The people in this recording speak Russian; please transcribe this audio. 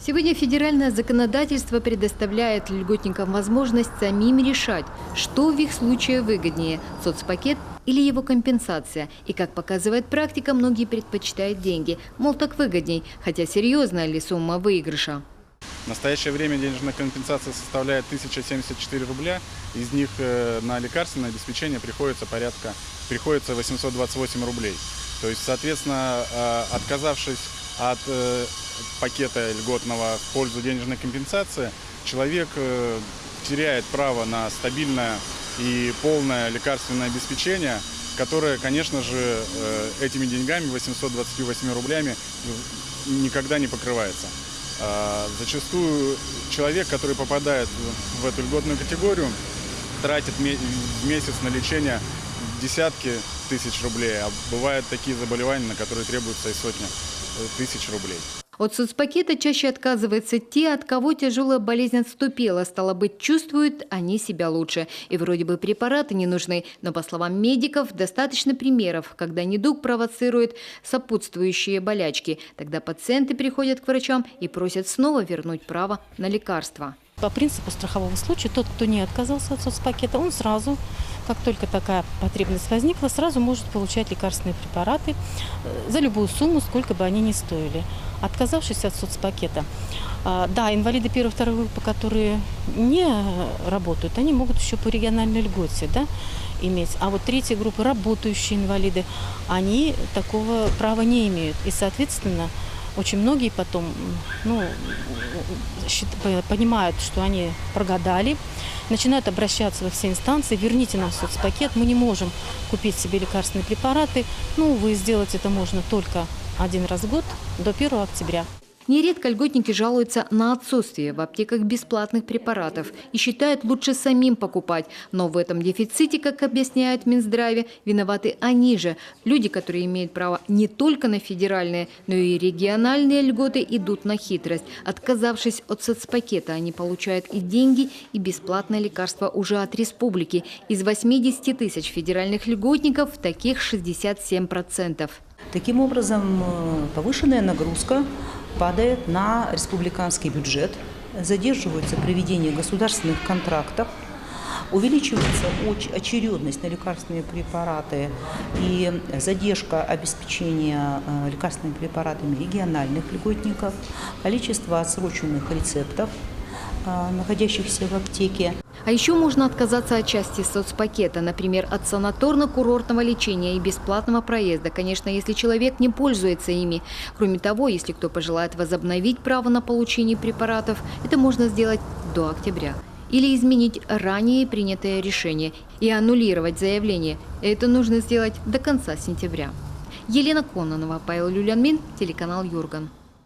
Сегодня федеральное законодательство предоставляет льготникам возможность самим решать, что в их случае выгоднее – соцпакет или его компенсация. И, как показывает практика, многие предпочитают деньги. Мол, так выгодней, хотя серьезная ли сумма выигрыша? В настоящее время денежная компенсация составляет 1074 рубля. Из них на лекарственное обеспечение приходится 828 рублей. То есть, соответственно, отказавшись от пакета льготного в пользу денежной компенсации, человек теряет право на стабильное и полное лекарственное обеспечение, которое, конечно же, этими деньгами, 828 рублями, никогда не покрывается. Зачастую человек, который попадает в эту льготную категорию, тратит в месяц на лечение десятки тысяч рублей, а бывают такие заболевания, на которые требуется и сотни тысяч рублей. От соцпакета чаще отказываются те, от кого тяжелая болезнь отступила. Стало быть, чувствуют они себя лучше. И вроде бы препараты не нужны. Но, по словам медиков, достаточно примеров, когда недуг провоцирует сопутствующие болячки. Тогда пациенты приходят к врачам и просят снова вернуть право на лекарства. По принципу страхового случая, тот, кто не отказался от соцпакета, он сразу, как только такая потребность возникла, сразу может получать лекарственные препараты за любую сумму, сколько бы они ни стоили. Отказавшись от соцпакета, да, инвалиды первой и второй группы, которые не работают, они могут еще по региональной льготе, да, иметь. А вот третья группа, работающие инвалиды, они такого права не имеют. И, соответственно, очень многие потом понимают, что они прогадали, начинают обращаться во все инстанции: верните нам соцпакет, мы не можем купить себе лекарственные препараты. Увы, сделать это можно только один раз в год, до 1 октября. Нередко льготники жалуются на отсутствие в аптеках бесплатных препаратов и считают, лучше самим покупать. Но в этом дефиците, как объясняют в Минздраве, виноваты они же. Люди, которые имеют право не только на федеральные, но и региональные льготы, идут на хитрость. Отказавшись от соцпакета, они получают и деньги, и бесплатное лекарство уже от республики. Из 80 тысяч федеральных льготников таких 67%. Таким образом, повышенная нагрузка падает на республиканский бюджет, задерживается проведение государственных контрактов, увеличивается очередность на лекарственные препараты и задержка обеспечения лекарственными препаратами региональных льготников, количество отсроченных рецептов, находящихся в аптеке. А еще можно отказаться от части соцпакета, например, от санаторно-курортного лечения и бесплатного проезда, конечно, если человек не пользуется ими. Кроме того, если кто пожелает возобновить право на получение препаратов, это можно сделать до октября. Или изменить ранее принятое решение и аннулировать заявление. Это нужно сделать до конца сентября. Елена Кононова, Павел Люлянмин, телеканал Юрган.